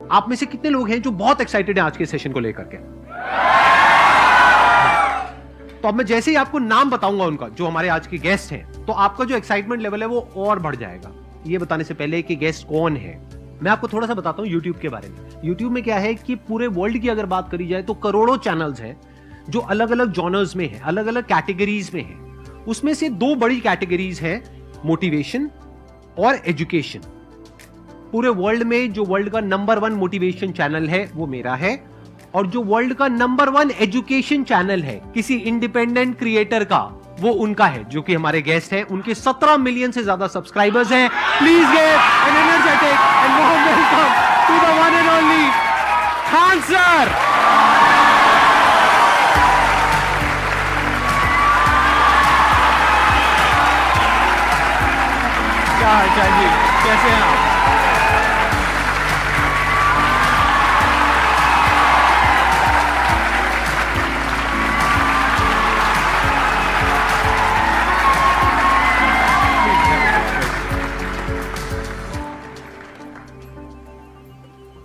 आप में से कितने लोग हैं जो बहुत एक्साइटेड हैं आज के सेशन को लेकर के? तो अब मैं जैसे ही आपको नाम बताऊंगा उनका, जो हमारे आज के गेस्ट हैं, तो आपका जो एक्साइटमेंट लेवल है वो और बढ़ जाएगा। ये बताने से पहले कि गेस्ट कौन है, मैं आपको थोड़ा सा बताता हूं YouTube के बारे में। YouTube में क्या है कि पूरे वर्ल्ड की अगर बात करी जाए तो करोड़ों चैनल्स हैं जो अलग अलग जॉनर्स में है, अलग अलग कैटेगरीज में है। उसमें से दो बड़ी कैटेगरीज है, मोटिवेशन और एजुकेशन। पूरे वर्ल्ड में जो वर्ल्ड का नंबर 1 मोटिवेशन चैनल है वो मेरा है, और जो वर्ल्ड का नंबर 1 एजुकेशन चैनल है किसी इंडिपेंडेंट क्रिएटर का, वो उनका है, जो कि हमारे गेस्ट हैं। उनके 17 मिलियन से ज्यादा सब्सक्राइबर्स हैं। Please give an energetic and warm welcome to the one and only Khan sir. क्या हाल चाल जी, कैसे हैं आप?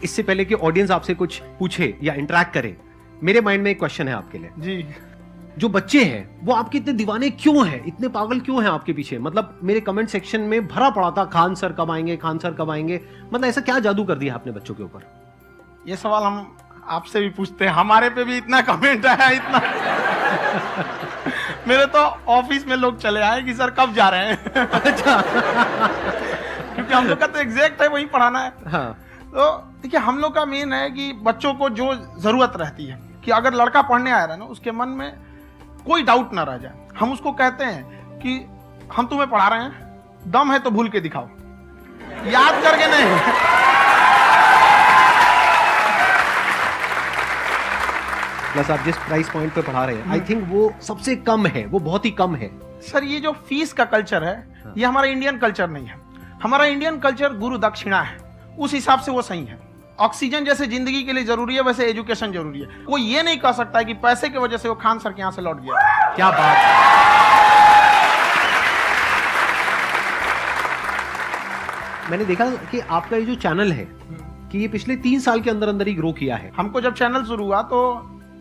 इससे पहले कि ऑडियंस आपसे कुछ पूछे या इंटरेक्ट करे, मेरे माइंड में एक क्वेश्चन है आपके लिए जी। जो बच्चे हैं वो आपके इतने दीवाने क्यों हैं, इतने पागल क्यों हैं आपके पीछे? मतलब मेरे कमेंट सेक्शन में भरा पड़ा था, खान सर कब आएंगे, खान सर कब आएंगे। मतलब ऐसा क्या जादू कर दिया आपने बच्चों के ऊपर? ये सवाल हम आपसे भी पूछते हैं, हमारे पे भी इतना कमेंट आया, इतना मेरे तो ऑफिस में लोग चले आए कि सर कब जा रहे हैं। अच्छा। क्योंकि हम लोग का तो एग्जैक्ट है वही पढ़ाना है। हाँ। तो देखिए, हम लोग का मेन है कि बच्चों को जो जरूरत रहती है कि अगर लड़का पढ़ने आया रहा ना, उसके मन में कोई डाउट ना रह जाए। हम उसको कहते हैं कि हम तुम्हें पढ़ा रहे हैं, दम है तो भूल के दिखाओ, याद करके नहीं। प्लस आप जिस प्राइस पॉइंट पे पढ़ा रहे हैं, आई थिंक वो सबसे कम है, वो बहुत ही कम है। सर ये जो फीस का कल्चर है, ये हमारा इंडियन कल्चर नहीं है। हमारा इंडियन कल्चर गुरु दक्षिणा है, उस हिसाब से वो सही है। ऑक्सीजन जैसे जिंदगी के लिए जरूरी है, वैसे एजुकेशन जरूरी है। कोई ये नहीं कह सकता है कि पैसे की वजह से वो खान सर के यहाँ से लौट गया। क्या बात है। मैंने देखा कि आपका ये जो चैनल है कि ये पिछले 3 साल के अंदर अंदर ही ग्रो किया है। हमको जब चैनल शुरू हुआ तो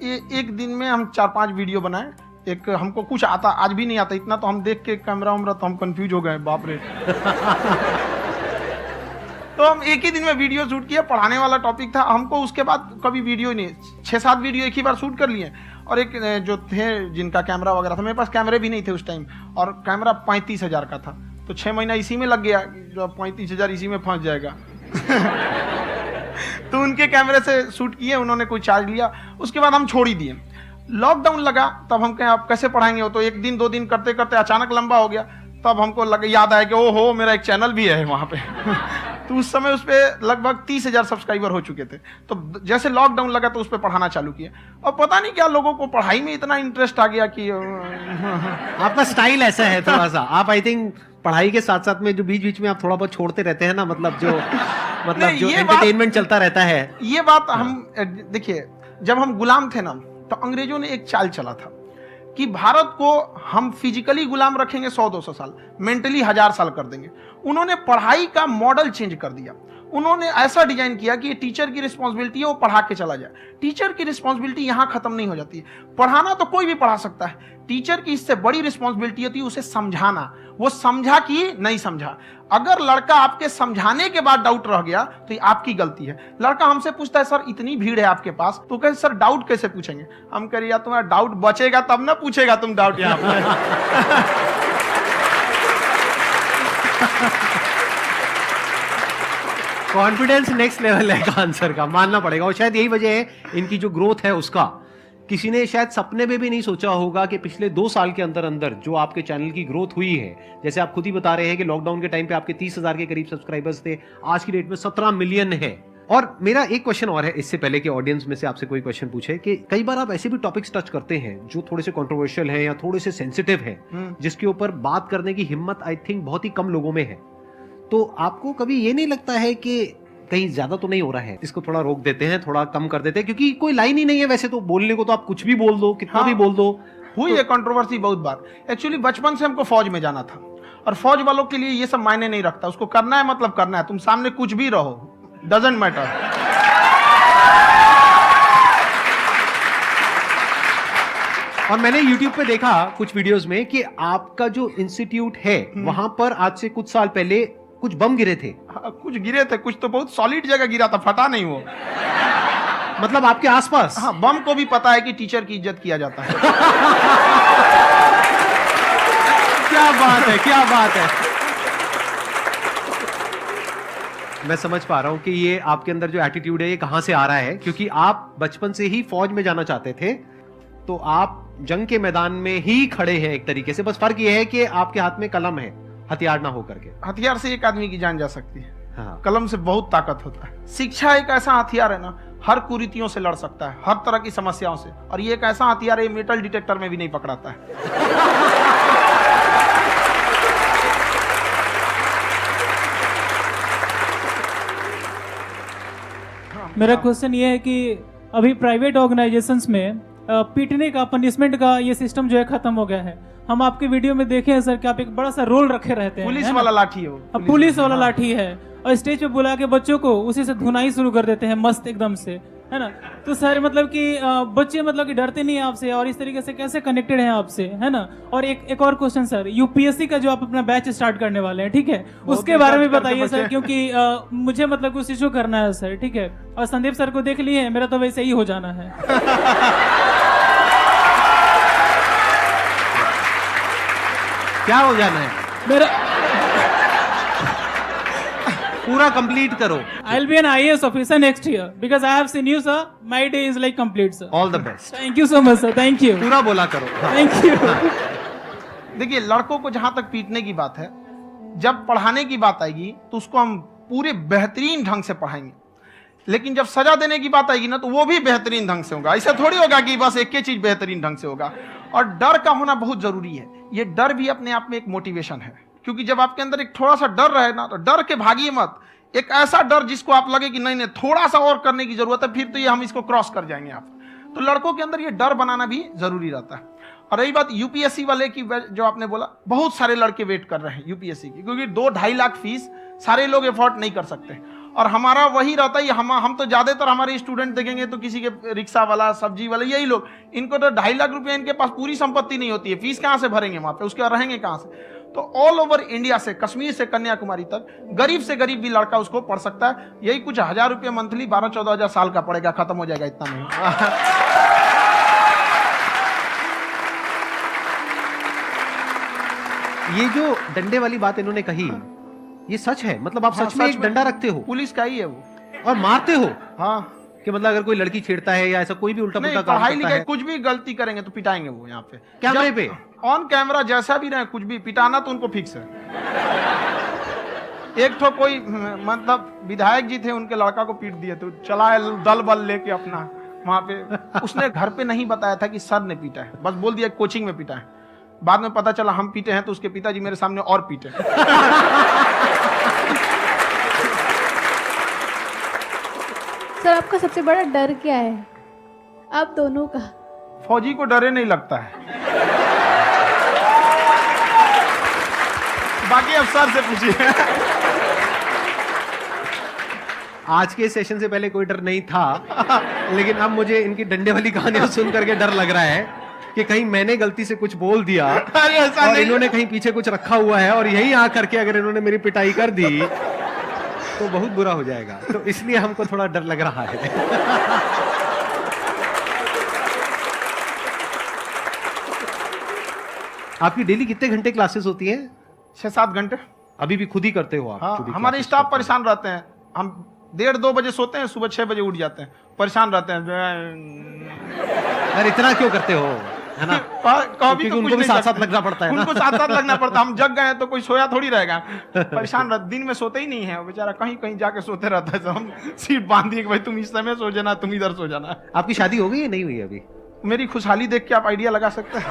एक दिन में हम 4-5 वीडियो बनाए। एक हमको कुछ आता, आज भी नहीं आता इतना, तो हम देख के कैमरा उमरा तो हम कंफ्यूज हो गए, बाप रे। तो हम एक ही दिन में वीडियो शूट किया, पढ़ाने वाला टॉपिक था हमको। उसके बाद कभी वीडियो नहीं, 6-7 वीडियो एक ही बार शूट कर लिए। और एक जो थे जिनका कैमरा वगैरह था, मेरे पास कैमरे भी नहीं थे उस टाइम, और कैमरा 35,000 का था। तो 6 महीना इसी में लग गया, जो 35,000 इसी में फंस जाएगा। तो उनके कैमरे से शूट किए, उन्होंने कोई चार्ज लिया। उसके बाद हम छोड़ ही दिए। लॉकडाउन लगा, तब हम कहें आप कैसे पढ़ाएंगे? वो तो 1 दिन 2 दिन करते करते अचानक लंबा हो गया। तब हमको याद आया कि ओहो, मेरा एक चैनल भी है वहाँ पे। तो उस समय उस पर लगभग 30,000 सब्सक्राइबर हो चुके थे। तो जैसे लॉकडाउन लगा तो उस पर पढ़ाना चालू किया, और पता नहीं क्या लोगों को पढ़ाई में इतना इंटरेस्ट आ गया कि आपका स्टाइल ऐसा है थोड़ा सा। आप आई थिंक पढ़ाई के साथ साथ में जो बीच बीच में आप थोड़ा बहुत छोड़ते रहते हैं ना, मतलब जो एंटरटेनमेंट चलता रहता है। ये बात हम देखिए, जब हम गुलाम थे ना, तो अंग्रेजों ने एक चाल चला था कि भारत को हम फिजिकली गुलाम रखेंगे 100-200 साल, मेंटली 1000 साल कर देंगे। उन्होंने पढ़ाई का मॉडल चेंज कर दिया। उन्होंने ऐसा डिजाइन किया कि टीचर की रिस्पॉन्सिबिलिटी है वो पढ़ा के चला जाए। टीचर की रिस्पॉन्सिबिलिटी यहां खत्म नहीं हो जाती है। पढ़ाना तो कोई भी पढ़ा सकता है, टीचर की इससे बड़ी रिस्पॉन्सिबिलिटी होती है उसे समझाना। वो समझा कि नहीं समझा। अगर लड़का आपके समझाने के बाद डाउट रह गया तो ये आपकी गलती है। लड़का हमसे पूछता है सर इतनी भीड़ है आपके पास, तो कहे सर डाउट कैसे पूछेंगे? हम कह रहे यार तुम्हारा डाउट बचेगा तब ना पूछेगा तुम डाउट यहाँ पे। कॉन्फिडेंस नेक्स्ट लेवल है खान सर का, मानना पड़ेगा। और शायद यही वजह है इनकी जो ग्रोथ है उसका। किसी ने शायद सपने में भी नहीं सोचा होगा कि पिछले 2 साल के अंदर अंदर जो आपके चैनल की ग्रोथ हुई है, जैसे आप खुद ही बता रहे हैं कि लॉकडाउन के टाइम पे आपके 30,000 के करीब सब्सक्राइबर्स थे, आज की डेट में 17 मिलियन है। और मेरा एक क्वेश्चन और है, इससे पहले कि ऑडियंस में से आपसे कोई क्वेश्चन पूछे, कि कई बार आप ऐसे भी टॉपिक्स टच करते हैं जो थोड़े से कंट्रोवर्शियल हैं या थोड़े से सेंसिटिव हैं, जिसके ऊपर बात करने की हिम्मत आई थिंक बहुत ही कम लोगों में है। तो आपको कभी ये नहीं लगता है कि कहीं ज्यादा तो नहीं हो रहा है, इसको थोड़ा रोक देते हैं, थोड़ा कम कर देते हैं? क्योंकि कोई लाइन ही नहीं है वैसे तो बोलने को, तो आप कुछ भी बोल दो, कितना भी बोल दो। हुई है कंट्रोवर्सी बहुत बार। एक्चुअली बचपन से हमको फौज में जाना था, और फौज वालों के लिए ये सब मायने नहीं रखता। उसको करना है मतलब करना है, तुम सामने कुछ भी रहो, डजंट मैटर। और मैंने YouTube पे देखा कुछ वीडियोस में कि आपका जो इंस्टीट्यूट है वहां पर आज से कुछ साल पहले कुछ बम गिरे थे। हाँ, कुछ गिरे थे, कुछ तो बहुत सॉलिड जगह गिरा था, फटा नहीं वो। मतलब आपके आसपास? हाँ, बम को भी पता है कि टीचर की इज्जत किया जाता है। क्या बात है, क्या बात है। मैं समझ पा रहा हूं कि ये आपके अंदर जो एटीट्यूड है ये कहां से आ रहा है, क्योंकि आप बचपन से ही फौज में जाना चाहते थे, तो आप जंग के मैदान में ही खड़े हैं एक तरीके से। बस फर्क ये है कि आपके हाथ में कलम है, हथियार ना हो करके। हथियार से एक आदमी की जान जा सकती है, हाँ। कलम से बहुत ताकत होता है। शिक्षा एक ऐसा हथियार है ना, हर कुरीतियों से लड़ सकता है, हर तरह की समस्याओं से। और ये एक ऐसा हथियार है, मेटल डिटेक्टर में भी नहीं पकड़ाता है। मेरा क्वेश्चन ये है कि अभी प्राइवेट ऑर्गेनाइजेशंस में पीटने का, पनिशमेंट का ये सिस्टम जो है खत्म हो गया है। हम आपके वीडियो में देखे हैं सर कि आप एक बड़ा सा रोल रखे रहते हैं, पुलिस वाला लाठी है वो, पुलिस वाला लाठी है, और स्टेज पे बुला के बच्चों को उसी से धुनाई शुरू कर देते हैं मस्त एकदम से, है ना। तो सर मतलब कि बच्चे मतलब कि डरते नहीं है आपसे, और इस तरीके से कैसे कनेक्टेड हैं आपसे, है ना। और एक और क्वेश्चन सर, यूपीएससी का जो आप अपना बैच स्टार्ट करने वाले हैं, ठीक है, उसके बारे में बताइए सर, क्योंकि मुझे मतलब कुछ इशू करना है सर, ठीक है। और संदीप सर को देख लिए, मेरा तो वैसे ही हो जाना है। क्या हो जाना है? मेरा पूरा कंप्लीट करो। I'll be an IAS officer next year because I have seen you, sir. My day is like complete, sir. All the best. Thank you so much, sir. Thank you. पूरा बोला करो। Thank you. देखिए, लड़कों को जहां तक पीटने की बात है, जब पढ़ाने की बात आएगी तो उसको हम पूरे बेहतरीन ढंग से पढ़ाएंगे। लेकिन जब सजा देने की बात आएगी ना, तो वो भी बेहतरीन ढंग से होगा। ऐसा थोड़ी होगा कि बस एक ही चीज बेहतरीन ढंग से होगा। और डर का होना बहुत जरूरी है। ये डर भी अपने आप में एक मोटिवेशन है, क्योंकि जब आपके अंदर एक थोड़ा सा डर रहे ना, तो डर के भागिए मत। एक ऐसा डर जिसको आप लगे कि नहीं नहीं थोड़ा सा और करने की जरूरत है, फिर तो ये हम इसको क्रॉस कर जाएंगे आप। तो लड़कों के अंदर ये डर बनाना भी जरूरी रहता है। और रही बात यूपीएससी वाले की, जो आपने बोला, बहुत सारे लड़के वेट कर रहे हैं यूपीएससी की, क्योंकि 2-2.5 लाख फीस सारे लोग एफोर्ड नहीं कर सकते। और हमारा वही रहता है, हम तो ज्यादातर हमारे स्टूडेंट देखेंगे तो किसी के रिक्शा वाला, सब्जी वाला, यही लोग, इनको तो 2.5 लाख रुपया, इनके पास पूरी संपत्ति नहीं होती है, फीस कहाँ से भरेंगे वहां पे, उसके बाद रहेंगे कहाँ से। तो ऑल ओवर इंडिया से, कश्मीर से कन्याकुमारी तक, गरीब से गरीब भी लड़का उसको पढ़ सकता है। यही कुछ 1000 रुपये मंथली, 12-14 हजार साल का पड़ेगा, खत्म हो जाएगा, इतना नहीं। ये जो डंडे वाली बात इन्होंने कही, ये सच है? मतलब आप सच में एक डंडा रखते हो? पुलिस का ही है वो। और मारते हो? हाँ, कि मतलब अगर कोई लड़की छेड़ता है या ऐसा कोई भी उल्टा पुल्टा काम पढ़ाई करता लिखाई है, कुछ भी गलती करेंगे तो पिटाएंगे वो। यहाँ पे कैमरे पे ऑन कैमरा जैसा भी रहे, कुछ भी पिटाना तो उनको फिक्स है। एक तो कोई मतलब विधायक जी थे, उनके लड़का को पीट दिए, तो चला दल बल लेके अपना वहां पे। उसने घर पे नहीं बताया था कि सर ने पीटा है, बस बोल दिया कोचिंग में पीटा है। बाद में पता चला हम पीटे हैं, तो उसके पिताजी मेरे सामने और पीटे। सर आपका सबसे बड़ा डर क्या है, आप दोनों का? फौजी को डरे नहीं लगता है। बाकी अब सर से पूछिए। आज के सेशन से पहले कोई डर नहीं था, लेकिन अब मुझे इनकी डंडे वाली कहानियां सुन करके डर लग रहा है कि कहीं मैंने गलती से कुछ बोल दिया और इन्होंने कहीं पीछे कुछ रखा हुआ है, और यही आ करके अगर इन्होंने मेरी पिटाई कर दी तो बहुत बुरा हो जाएगा। तो इसलिए हमको थोड़ा डर लग रहा है। आपकी डेली कितने घंटे क्लासेस होती है? 6-7 घंटे। अभी भी खुद ही करते हो आप? हाँ, हमारे स्टाफ परेशान रहते हैं। हम 1:30-2 बजे सोते हैं, सुबह 6 बजे उठ जाते हैं, परेशान रहते हैं। अरे इतना क्यों करते हो, है ना? कभी तो उनको भी साथ साथ लगना पड़ता है ना? उनको साथ साथ लगना पड़ता है। हम जग गए तो कोई सोया थोड़ी रहेगा, परेशान रहते, दिन में सोते ही नहीं है बेचारा, कहीं कहीं जाके सोते रहता है। हम सीट बांध दिए कि भाई तुम इस समय सो जाना, तुम इधर सो जाना। आपकी शादी हो गई है? नहीं हुई अभी? मेरी खुशहाली देख के आप आइडिया लगा सकते हैं।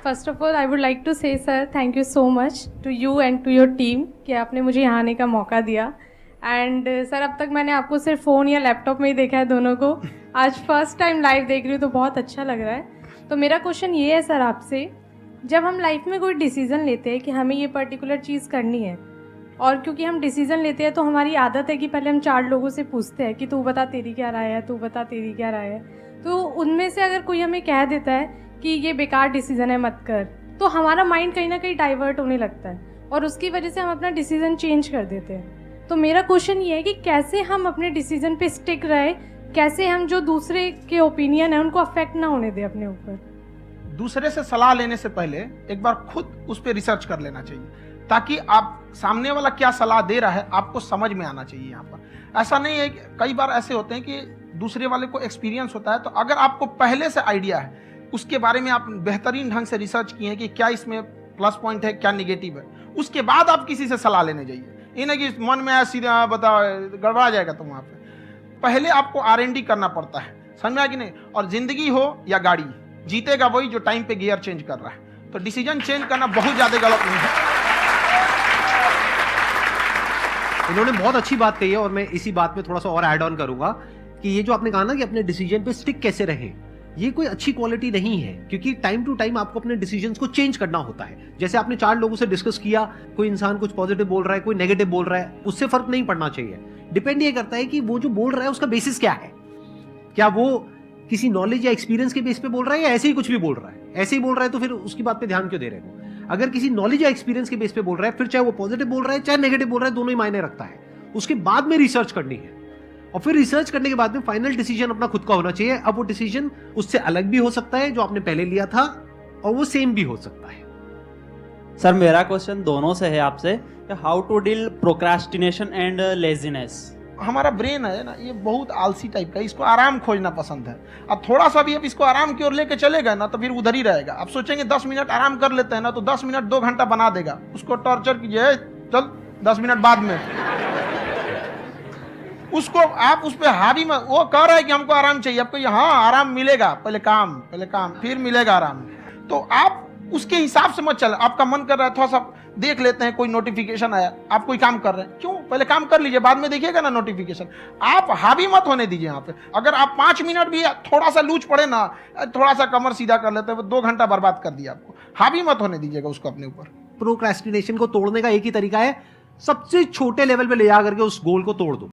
First of all I would like to say sir thank you so much to you and to your team कि आपने मुझे यहाँ आने का मौका दिया। एंड सर अब तक मैंने आपको सिर्फ फ़ोन या लैपटॉप में ही देखा है दोनों को, आज फर्स्ट टाइम लाइव देख रही हूँ तो बहुत अच्छा लग रहा है। तो मेरा क्वेश्चन ये है सर आपसे, जब हम लाइफ में कोई डिसीज़न लेते हैं कि हमें ये पर्टिकुलर चीज़ करनी है, और क्योंकि हम डिसीज़न लेते हैं तो हमारी आदत है कि पहले हम 4 लोगों से पूछते हैं कि तू बता तेरी क्या राय है, तू बता तेरी क्या राय है। तो उनमें से अगर कोई हमें कह देता है कि ये बेकार डिसीज़न है मत कर, तो हमारा माइंड कहीं ना कहीं डाइवर्ट होने लगता है और उसकी वजह से हम अपना डिसीज़न चेंज कर देते हैं। तो मेरा क्वेश्चन ये है कि कैसे हम अपने डिसीज़न पे स्टिक रहे, कैसे हम जो दूसरे के ओपिनियन है उनको अफेक्ट ना होने दें अपने ऊपर। दूसरे से सलाह लेने से पहले एक बार खुद उस पर रिसर्च कर लेना चाहिए, ताकि आप सामने वाला क्या सलाह दे रहा है आपको समझ में आना चाहिए। यहाँ पर ऐसा नहीं है कि कई बार ऐसे होते हैं कि दूसरे वाले को एक्सपीरियंस होता है, तो अगर आपको पहले से आइडिया है, उसके बारे में आप बेहतरीन ढंग से रिसर्च किए हैं कि क्या इसमें प्लस पॉइंट है, क्या निगेटिव है, उसके बाद आप किसी से सलाह लेने जाइए। ये नहीं कि मन में आया सीधा बता, गड़बड़ा जाएगा। तो वहाँ पे पहले आपको R&D करना पड़ता है, समझ में आया कि नहीं। और जिंदगी हो या गाड़ी, जीतेगा वही जो टाइम पे गियर चेंज कर रहा है। तो डिसीजन चेंज करना बहुत ज्यादा गलत नहीं है। इन्होंने बहुत अच्छी बात कही है और मैं इसी बात में थोड़ा सा और ऐड ऑन करूंगा कि ये जो आपने कहा ना कि अपने डिसीजन पे स्टिक कैसे रहें, ये कोई अच्छी क्वालिटी नहीं है, क्योंकि टाइम टू टाइम आपको अपने डिसीजंस को चेंज करना होता है। जैसे आपने 4 लोगों से डिस्कस किया, कोई इंसान कुछ पॉजिटिव बोल रहा है, कोई नेगेटिव बोल रहा है, उससे फर्क नहीं पड़ना चाहिए। डिपेंड ये करता है कि वो जो बोल रहा है उसका बेसिस क्या है। क्या वो किसी नॉलेज या एक्सपीरियंस के बेस पे बोल रहा है या ऐसे ही कुछ भी बोल रहा है। ऐसे ही बोल रहा है तो फिर उसकी बात पे ध्यान क्यों दे रहे हो। अगर किसी नॉलेज या एक्सपीरियंस के बेस पे बोल रहा है, फिर चाहे वो पॉजिटिव बोल रहा है चाहे नेगेटिव बोल रहा है, दोनों ही मायने रखता है। उसके बाद में रिसर्च करनी है और फिर रिसर्च करने के बाद में फाइनल डिसीजन अपना खुद का होना चाहिए। अब वो डिसीजन उससे अलग भी हो सकता है जो आपने पहले लिया था, और वो सेम भी हो सकता है। सर मेरा क्वेश्चन दोनों से है आपसे, how to deal procrastination and laziness. हमारा ब्रेन है ना, ये बहुत आलसी टाइप का, इसको आराम खोजना पसंद है। अब थोड़ा सा भी अब इसको आराम की ओर लेके चलेगा ना तो फिर उधर ही रहेगा। आप सोचेंगे 10 मिनट आराम कर लेते हैं ना, तो 10 मिनट 2 घंटा बना देगा। उसको टॉर्चर कीजिए, चल 10 मिनट बाद में। उसको आप उस पर हावी मत, वो कह रहा है कि हमको आराम चाहिए, आपको यहाँ आराम मिलेगा, पहले काम फिर मिलेगा आराम। तो आप उसके हिसाब से मत चल। आपका मन कर रहा है थोड़ा सा देख लेते हैं, कोई नोटिफिकेशन आया, आप कोई काम कर रहे हैं, क्यों पहले काम कर लीजिए, बाद में देखिएगा ना नोटिफिकेशन। आप हावी मत होने दीजिए यहाँ पे। अगर आप 5 मिनट भी थोड़ा सा लूज पड़े ना, थोड़ा सा कमर सीधा कर लेते हैं, 2 घंटा बर्बाद कर दिया आपको। हावी मत होने दीजिएगा उसको अपने ऊपर। प्रोक्रेस्टिनेशन को तोड़ने का एक ही तरीका है, सबसे छोटे लेवल पे ले जा करके उस गोल को तोड़ दो।